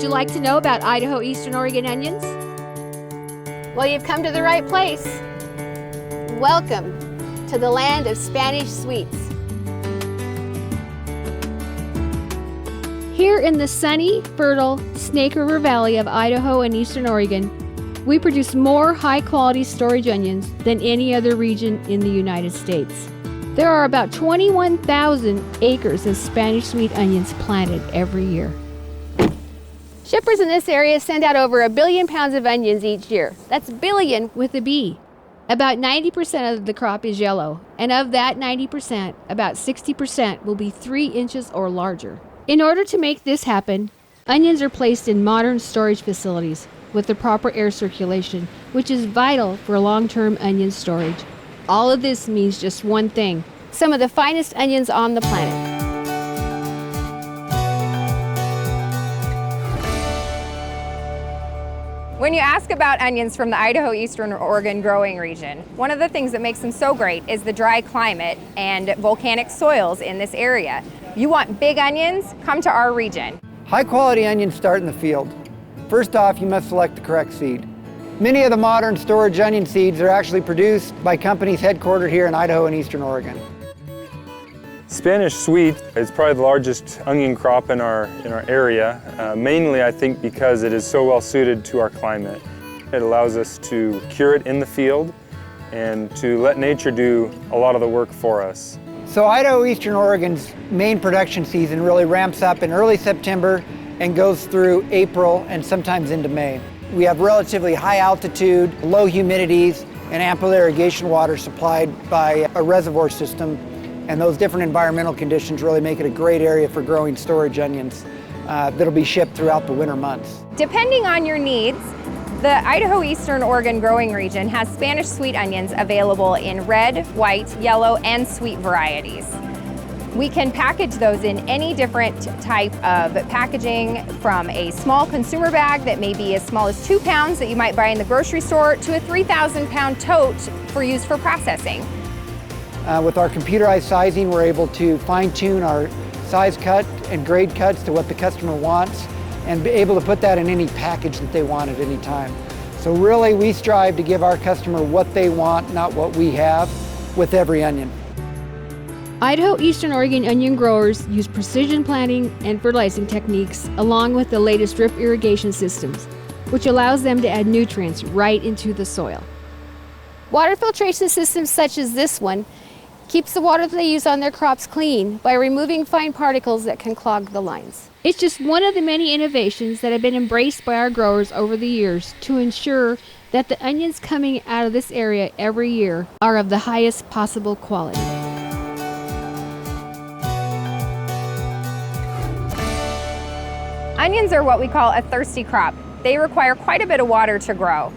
you like to know about Idaho Eastern Oregon onions? Well, you've come to the right place. Welcome to the land of Spanish sweets. Here in the sunny, fertile Snake River Valley of Idaho and Eastern Oregon, we produce more high-quality storage onions than any other region in the United States. There are about 21,000 acres of Spanish sweet onions planted every year. Shippers in this area send out over 1 billion pounds of onions each year. That's billion with a B. About 90% of the crop is yellow, and of that 90%, about 60% will be 3 inches or larger. In order to make this happen, onions are placed in modern storage facilities with the proper air circulation, which is vital for long-term onion storage. All of this means just one thing: some of the finest onions on the planet. When you ask about onions from the Idaho Eastern Oregon growing region, one of the things that makes them so great is the dry climate and volcanic soils in this area. You want big onions? Come to our region. High-quality onions start in the field. First off, you must select the correct seed. Many of the modern storage onion seeds are actually produced by companies headquartered here in Idaho and Eastern Oregon. Spanish sweet is probably the largest onion crop in our area, mainly I think because it is so well suited to our climate. It allows us to cure it in the field and to let nature do a lot of the work for us. So Idaho Eastern Oregon's main production season really ramps up in early September and goes through April and sometimes into May. We have relatively high altitude, low humidities, and ample irrigation water supplied by a reservoir system. And those different environmental conditions really make it a great area for growing storage onions that'll be shipped throughout the winter months. Depending on your needs, the Idaho Eastern Oregon growing region has Spanish sweet onions available in red, white, yellow, and sweet varieties. We can package those in any different type of packaging, from a small consumer bag that may be as small as 2 pounds that you might buy in the grocery store to a 3,000-pound tote for use for processing. With our computerized sizing, we're able to fine-tune our size cut and grade cuts to what the customer wants and be able to put that in any package that they want at any time. So really, we strive to give our customer what they want, not what we have, with every onion. Idaho Eastern Oregon onion growers use precision planting and fertilizing techniques along with the latest drip irrigation systems, which allows them to add nutrients right into the soil. Water filtration systems such as this one keeps the water that they use on their crops clean by removing fine particles that can clog the lines. It's just one of the many innovations that have been embraced by our growers over the years to ensure that the onions coming out of this area every year are of the highest possible quality. Onions are what we call a thirsty crop. They require quite a bit of water to grow.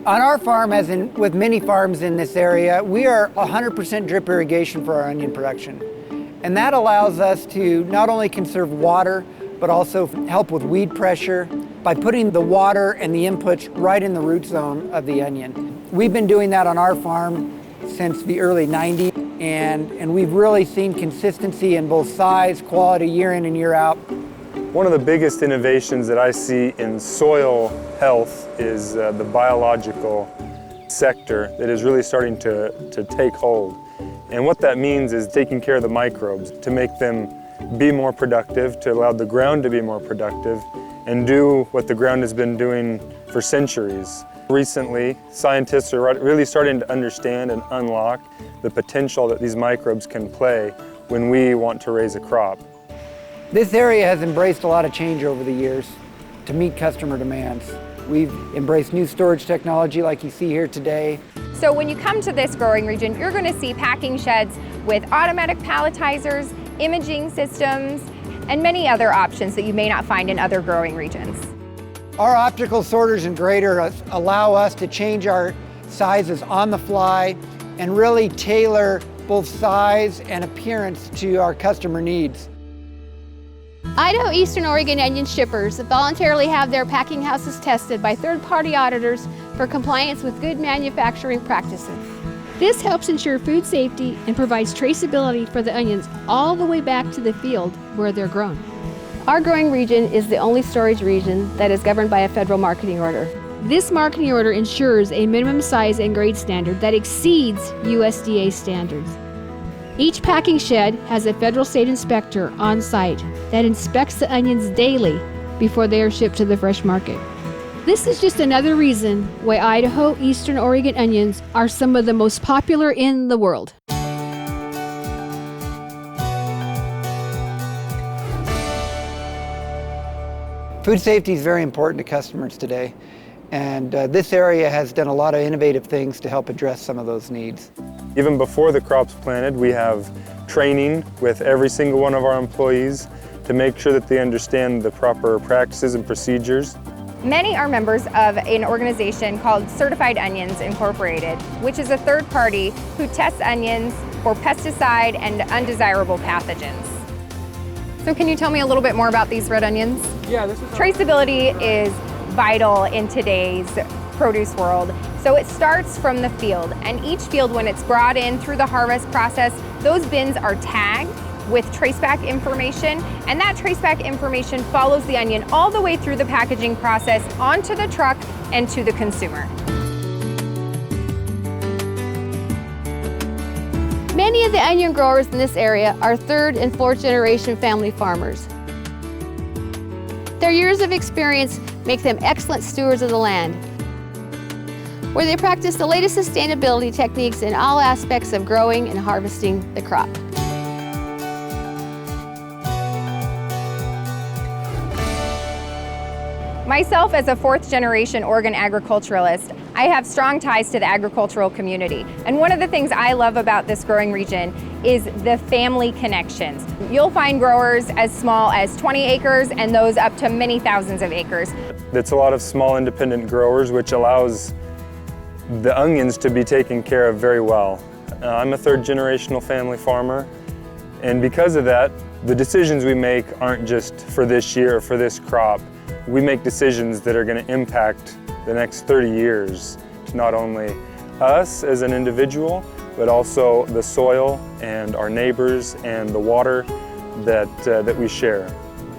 On our farm, as in with many farms in this area, we are 100% drip irrigation for our onion production. And that allows us to not only conserve water, but also help with weed pressure by putting the water and the inputs right in the root zone of the onion. We've been doing that on our farm since the early 90s, and we've really seen consistency in both size, quality, year in and year out. One of the biggest innovations that I see in soil health is the biological sector that is really starting to take hold. And what that means is taking care of the microbes to make them be more productive, to allow the ground to be more productive, and do what the ground has been doing for centuries. Recently, scientists are really starting to understand and unlock the potential that these microbes can play when we want to raise a crop. This area has embraced a lot of change over the years to meet customer demands. We've embraced new storage technology like you see here today. So when you come to this growing region, you're going to see packing sheds with automatic palletizers, imaging systems, and many other options that you may not find in other growing regions. Our optical sorters and graders allow us to change our sizes on the fly and really tailor both size and appearance to our customer needs. Idaho Eastern Oregon onion shippers voluntarily have their packing houses tested by third-party auditors for compliance with good manufacturing practices. This helps ensure food safety and provides traceability for the onions all the way back to the field where they're grown. Our growing region is the only storage region that is governed by a federal marketing order. This marketing order ensures a minimum size and grade standard that exceeds USDA standards. Each packing shed has a federal state inspector on site that inspects the onions daily before they are shipped to the fresh market. This is just another reason why Idaho Eastern Oregon onions are some of the most popular in the world. Food safety is very important to customers today, and this area has done a lot of innovative things to help address some of those needs. Even before the crop's planted, we have training with every single one of our employees to make sure that they understand the proper practices and procedures. Many are members of an organization called Certified Onions Incorporated, which is a third party who tests onions for pesticide and undesirable pathogens. So can you tell me a little bit more about these red onions? Yeah, this is Traceability is vital in today's produce world. So it starts from the field, and each field, when it's brought in through the harvest process, those bins are tagged with traceback information, and that traceback information follows the onion all the way through the packaging process onto the truck and to the consumer. Many of the onion growers in this area are third and fourth generation family farmers. Their years of experience make them excellent stewards of the land, where they practice the latest sustainability techniques in all aspects of growing and harvesting the crop. Myself, as a fourth generation Oregon agriculturalist, I have strong ties to the agricultural community. And one of the things I love about this growing region is the family connections. You'll find growers as small as 20 acres and those up to many thousands of acres. It's a lot of small independent growers, which allows the onions to be taken care of very well. I'm a third generational family farmer, and because of that, the decisions we make aren't just for this year or for this crop. We make decisions that are going to impact the next 30 years to not only us as an individual, but also the soil and our neighbors and the water that we share.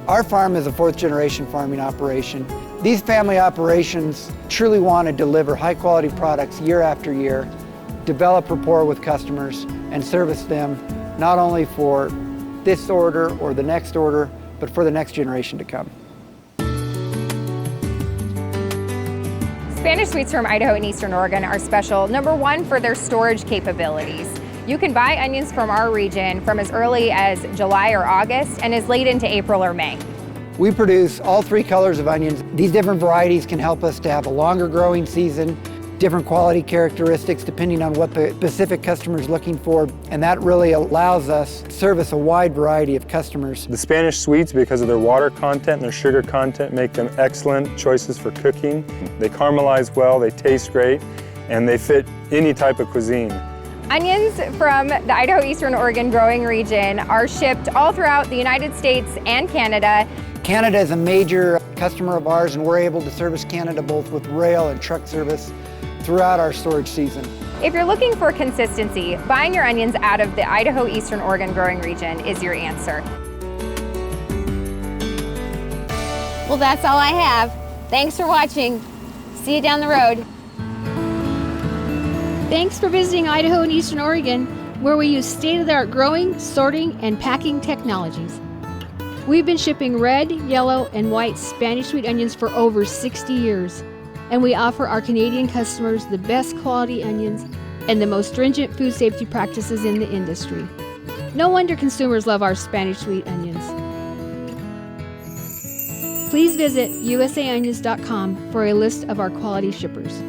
Our farm is a fourth generation farming operation. These family operations truly want to deliver high quality products year after year, develop rapport with customers, and service them not only for this order or the next order, but for the next generation to come. Spanish sweets from Idaho and Eastern Oregon are special, number one, for their storage capabilities. You can buy onions from our region from as early as July or August and as late into April or May. We produce all three colors of onions. These different varieties can help us to have a longer growing season, different quality characteristics depending on what the specific customer is looking for, and that really allows us to service a wide variety of customers. The Spanish sweets, because of their water content and their sugar content, make them excellent choices for cooking. They caramelize well, they taste great, and they fit any type of cuisine. Onions from the Idaho Eastern Oregon growing region are shipped all throughout the United States and Canada. Canada is a major customer of ours, and we're able to service Canada both with rail and truck service throughout our storage season. If you're looking for consistency, buying your onions out of the Idaho Eastern Oregon growing region is your answer. Well, that's all I have. Thanks for watching. See you down the road. Thanks for visiting Idaho and Eastern Oregon, where we use state-of-the-art growing, sorting, and packing technologies. We've been shipping red, yellow, and white Spanish sweet onions for over 60 years, and we offer our Canadian customers the best quality onions and the most stringent food safety practices in the industry. No wonder consumers love our Spanish sweet onions. Please visit usaonions.com for a list of our quality shippers.